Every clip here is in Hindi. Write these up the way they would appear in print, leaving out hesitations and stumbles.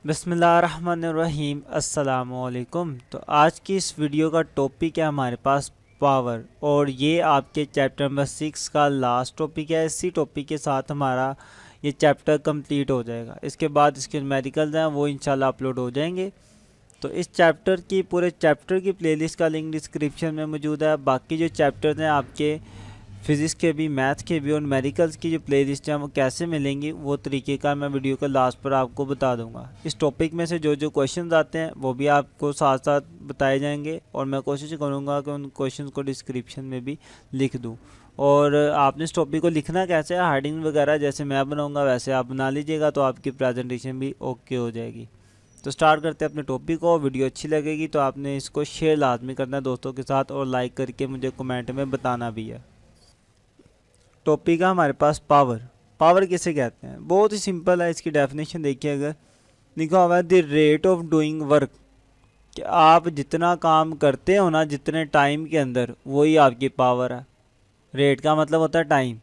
बिस्मिल्लाहिर्रहमानिर्रहीम अस्सलामुअलैकुम। तो आज की इस वीडियो का टॉपिक है हमारे पास पावर, और ये आपके चैप्टर नंबर 6 का लास्ट टॉपिक है। इसी टॉपिक के साथ हमारा ये चैप्टर कंप्लीट हो जाएगा। इसके बाद इसके न्यूमेरिकल्स हैं वो इंशाल्लाह अपलोड हो जाएंगे। तो इस चैप्टर की पूरे चैप्टर की प्लेलिस्ट का लिंक डिस्क्रिप्शन में मौजूद है। बाकी जो चैप्टर्स हैं आपके फिज़िक्स के भी, मैथ के भी और मेडिकल्स की जो प्लेलिस्ट है वो कैसे मिलेंगी वो तरीके का मैं वीडियो के लास्ट पर आपको बता दूंगा। इस टॉपिक में से जो जो क्वेश्चंस आते हैं वो भी आपको साथ साथ बताए जाएंगे, और मैं कोशिश करूंगा कि उन क्वेश्चंस को डिस्क्रिप्शन में भी लिख दूं। और आपने इस टॉपिक को लिखना कैसे है, हेडिंग वगैरह जैसे मैं बनाऊँगा वैसे आप बना लीजिएगा, तो आपकी प्रेजेंटेशन भी ओके हो जाएगी। तो स्टार्ट करते हैं अपने टॉपिक को। वीडियो अच्छी लगेगी तो आपने इसको शेयर लाजमी करना है दोस्तों के साथ, और लाइक करके मुझे कमेंट में बताना भी है। टॉपिक है हमारे पास पावर। पावर किसे कहते हैं? बहुत ही सिंपल है, इसकी डेफिनेशन देखिए। अगर लिखा हुआ है the rate of doing work, कि आप जितना काम करते हो ना जितने टाइम के अंदर, वही आपकी पावर है। रेट का मतलब होता है टाइम,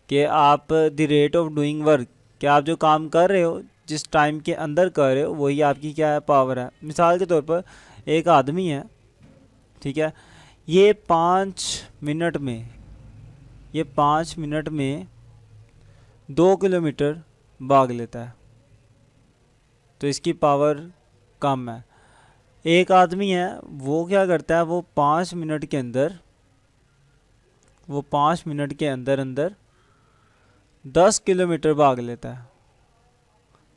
कि आप the rate of doing work, कि आप जो काम कर रहे हो जिस टाइम के अंदर कर रहे हो वही आपकी क्या है, पावर है। मिसाल के तौर पर एक आदमी है, ठीक है, ये 5 मिनट में, ये 5 मिनट में 2 किलोमीटर भाग लेता है, तो इसकी पावर कम है। एक आदमी है वो क्या करता है, वो 5 मिनट के अंदर, वो 5 मिनट के अंदर अंदर 10 किलोमीटर भाग लेता है,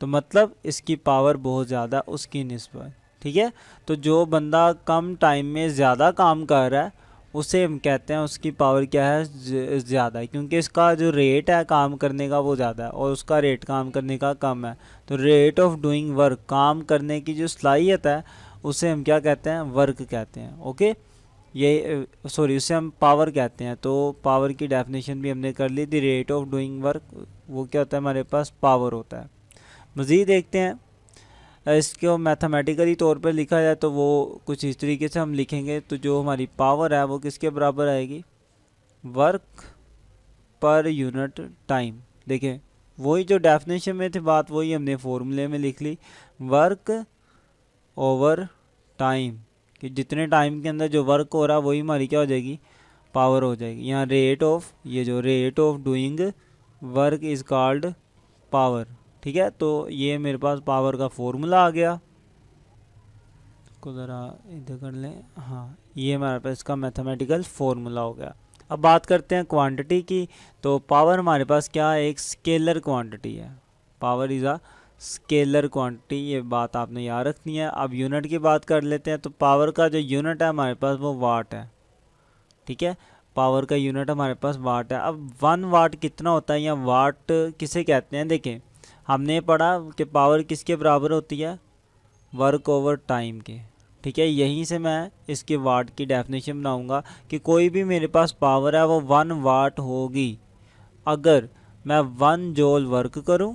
तो मतलब इसकी पावर बहुत ज़्यादा उसकी निस्बत, ठीक है। तो जो बंदा कम टाइम में ज़्यादा काम कर रहा है उसे हम कहते हैं उसकी पावर क्या है, ज़्यादा है, क्योंकि इसका जो रेट है काम करने का वो ज़्यादा है और उसका रेट काम करने का कम है। तो रेट ऑफ डूइंग वर्क, काम करने की जो सलाहियत है उसे हम क्या कहते हैं, वर्क कहते हैं। ओके, ये सॉरी, उसे हम पावर कहते हैं। तो पावर की डेफिनेशन भी हमने कर ली थी। रेट ऑफ डूइंग वर्क वो क्या होता है, हमारे पास पावर होता है। मज़ीद देखते हैं, इसको मैथमेटिकली तौर पर लिखा जाए तो वो कुछ इस तरीके से हम लिखेंगे। तो जो हमारी पावर है वो किसके बराबर आएगी, वर्क पर यूनिट टाइम। देखें, वही जो डेफिनेशन में थी बात वही हमने फॉर्मूले में लिख ली, वर्क ओवर टाइम, कि जितने टाइम के अंदर जो वर्क हो रहा है वही हमारी क्या हो जाएगी, पावर हो जाएगी। यहाँ रेट ऑफ, ये जो rate of doing work is called power, ठीक है। तो ये मेरे पास पावर का फॉर्मूला आ गया, को ज़रा इधर कर लें। हाँ, ये हमारे पास इसका मैथमेटिकल फॉर्मूला हो गया। अब बात करते हैं क्वांटिटी की। तो पावर हमारे पास क्या है, एक स्केलर क्वांटिटी है। Power is a scalar quantity, ये बात आपने याद रखनी है। अब यूनिट की बात कर लेते हैं। तो पावर का जो यूनिट है हमारे पास वो वाट है, ठीक है। पावर का यूनिट हमारे पास वाट है। अब 1 वाट कितना होता है या वाट किसे कहते हैं, देखें हमने पढ़ा कि पावर किसके बराबर होती है, वर्क ओवर टाइम के, ठीक है। यहीं से मैं इसके वाट की डेफिनेशन बनाऊंगा कि कोई भी मेरे पास पावर है वो 1 वाट होगी अगर मैं 1 जूल वर्क करूं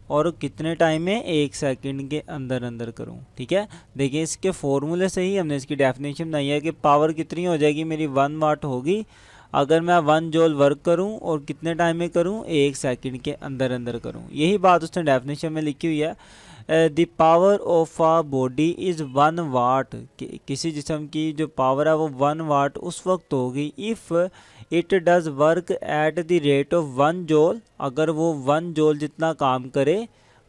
और कितने टाइम में, 1 सेकंड के अंदर अंदर करूं, ठीक है। देखिए इसके फॉर्मूले से ही हमने इसकी डेफिनेशन बनाई है कि पावर कितनी हो जाएगी मेरी, 1 वाट होगी अगर मैं 1 जूल वर्क करूं और कितने टाइम में करूं, 1 सेकंड के अंदर अंदर करूं। यही बात उसने डेफिनेशन में लिखी हुई है। The power of a body is 1 वाट, किसी जिस्म की जो पावर है वो 1 वाट उस वक्त होगी if it does work at the rate of 1 joule, अगर वो 1 जूल जितना काम करे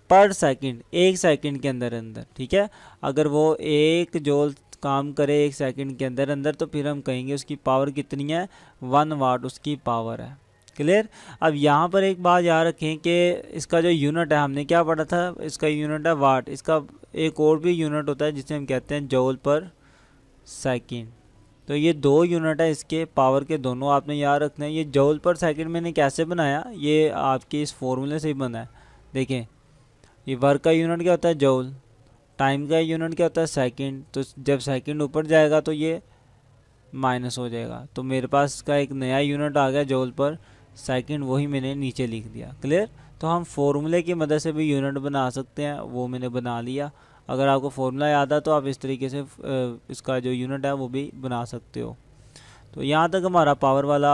पर सेकंड, 1 सेकंड के अंदर अंदर, ठीक है। अगर वो 1 जूल काम करे 1 सेकंड के अंदर अंदर तो फिर हम कहेंगे उसकी पावर कितनी है, 1 वाट उसकी पावर है। क्लियर। अब यहाँ पर एक बात याद रखें कि इसका जो यूनिट है हमने क्या पढ़ा था, इसका यूनिट है वाट। इसका एक और भी यूनिट होता है जिसे हम कहते हैं जूल पर सेकंड। तो ये 2 यूनिट है इसके पावर के, दोनों आपने याद रखना है। ये जूल पर सेकंड मैंने कैसे बनाया, ये आपके इस फॉर्मूले से ही बना है। देखें, ये वर्क का यूनिट क्या होता है, जूल, टाइम का यूनिट क्या होता है, सेकंड। तो जब सेकंड ऊपर जाएगा तो ये माइनस हो जाएगा, तो मेरे पास इसका एक नया यूनिट आ गया जूल पर सेकंड, वही मैंने नीचे लिख दिया। क्लियर। तो हम फॉर्मूले की मदद से भी यूनिट बना सकते हैं, वो मैंने बना लिया। अगर आपको फॉर्मूला याद है तो आप इस तरीके से इसका जो यूनिट है वो भी बना सकते हो। तो यहाँ तक हमारा पावर वाला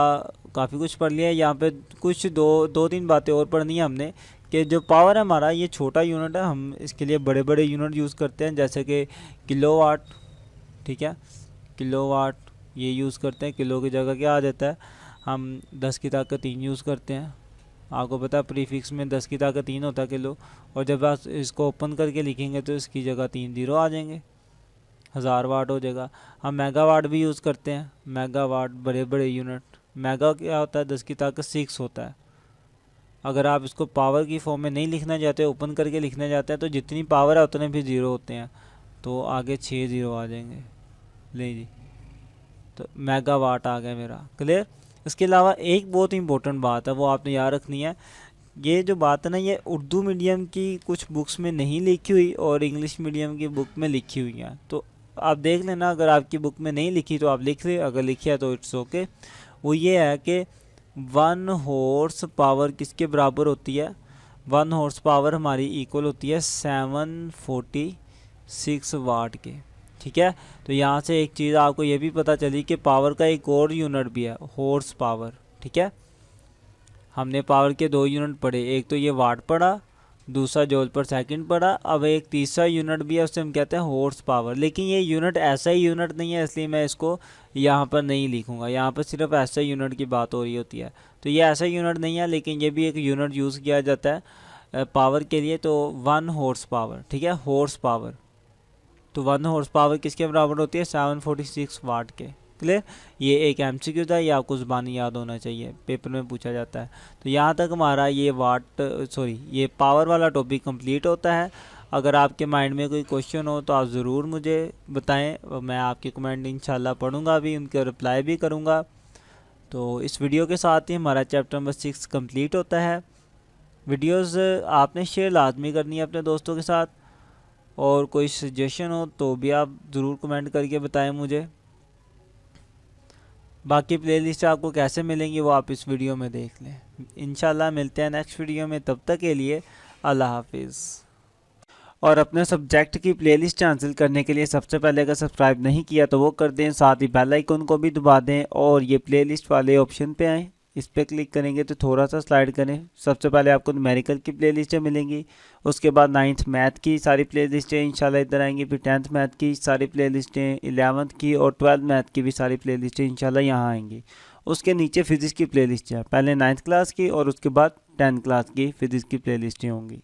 काफ़ी कुछ पढ़ लिया है। यहाँ पे कुछ दो तीन बातें और पढ़नी है हमने, कि जो पावर है हमारा ये छोटा यूनिट है, हम इसके लिए बड़े बड़े यूनिट यूज़ करते हैं, जैसे कि किलोवाट, ठीक है, किलोवाट ये यूज़ करते हैं। किलो की जगह क्या आ जाता है, हम 10 की ताकत 3 यूज़ करते हैं। आपको पता है प्रीफिक्स में 10 की ताकत 3 होता है किलो, और जब आप इसको ओपन करके लिखेंगे तो इसकी जगह 3 जीरो आ जाएंगे, 1000 वाट हो जाएगा। हम मेगावाट भी यूज़ करते हैं, मेगावाट बड़े बड़े यूनिट। मेगा क्या होता है, 10 की ताकत 6 होता है। अगर आप इसको पावर की फॉर्म में नहीं लिखना चाहते, ओपन करके लिखना चाहते हैं, तो जितनी पावर है उतने भी ज़ीरो होते हैं, तो आगे 6 ज़ीरो आ जाएंगे। ले जी, तो मेगावाट आ गया मेरा, क्लियर। इसके अलावा एक बहुत इंपॉर्टेंट बात है, वो आपने याद रखनी है। ये जो बात है ना, ये उर्दू मीडियम की कुछ बुक्स में नहीं लिखी हुई और इंग्लिश मीडियम की बुक में लिखी हुई है, तो आप देख लेना। अगर आपकी बुक में नहीं लिखी तो आप लिख ले, अगर लिखी है तो इट्स ओके। वो ये है कि 1 हॉर्स पावर किसके बराबर होती है, 1 हॉर्स पावर हमारी इक्वल होती है 746 वाट के, ठीक है। तो यहाँ से एक चीज़ आपको ये भी पता चली कि पावर का एक और यूनिट भी है, हॉर्स पावर, ठीक है। हमने पावर के 2 यूनिट पढ़े, एक तो ये वाट पढ़ा, दूसरा जूल पर सेकंड पढ़ा। अब एक तीसरा यूनिट भी है, उससे हम कहते हैं हॉर्स पावर। लेकिन ये यूनिट ऐसा ही यूनिट नहीं है, इसलिए मैं इसको यहाँ पर नहीं लिखूँगा। यहाँ पर सिर्फ ऐसा यूनिट की बात हो रही होती है, तो ये ऐसा यूनिट नहीं है, लेकिन ये भी एक यूनिट यूज़ किया जाता है पावर के लिए। तो 1 हॉर्स पावर, ठीक है, हॉर्स पावर। तो 1 हॉर्स पावर किसके बराबर होती है, 746 वाट के, क्लियर। ये एक एमसीक्यू था, ये आपको ज़बानी याद होना चाहिए, पेपर में पूछा जाता है। तो यहाँ तक हमारा ये ये पावर वाला टॉपिक कंप्लीट होता है। अगर आपके माइंड में कोई क्वेश्चन हो तो आप ज़रूर मुझे बताएं, मैं आपके कमेंट इंशाल्लाह पढ़ूँगा भी, उनके रिप्लाई भी करूँगा। तो इस वीडियो के साथ ही हमारा चैप्टर नंबर 6 कंप्लीट होता है। वीडियोज़ आपने शेयर लाजमी करनी है अपने दोस्तों के साथ, और कोई सजेशन हो तो भी आप ज़रूर कमेंट करके बताएं मुझे। बाकी प्लेलिस्ट आपको कैसे मिलेंगी वो आप इस वीडियो में देख लें। इंशाल्लाह मिलते हैं नेक्स्ट वीडियो में, तब तक के लिए अल्लाह हाफिज़। और अपने सब्जेक्ट की प्लेलिस्ट हासिल करने के लिए सबसे पहले अगर सब्सक्राइब नहीं किया तो वो कर दें, साथ ही बेल आइकन को भी दबा दें और ये प्लेलिस्ट वाले ऑप्शन पे आएँ, इस पर क्लिक करेंगे तो थोड़ा सा स्लाइड करें। सबसे पहले आपको न्यूमेरिकल की प्लेलिस्टें मिलेंगी, उसके बाद 9th मैथ की सारी प्लेलिस्टें इंशाल्लाह इधर आएंगी, फिर 10th मैथ की सारी प्लेलिस्टें, 11th की और 12th मैथ की भी सारी प्लेलिस्टें इंशाल्लाह यहाँ आएंगी। उसके नीचे फिज़िक्स की प्लेलिस्ट है, पहले 9th क्लास की और उसके बाद 10th क्लास की फिज़िक्स की प्लेलिस्टें होंगी।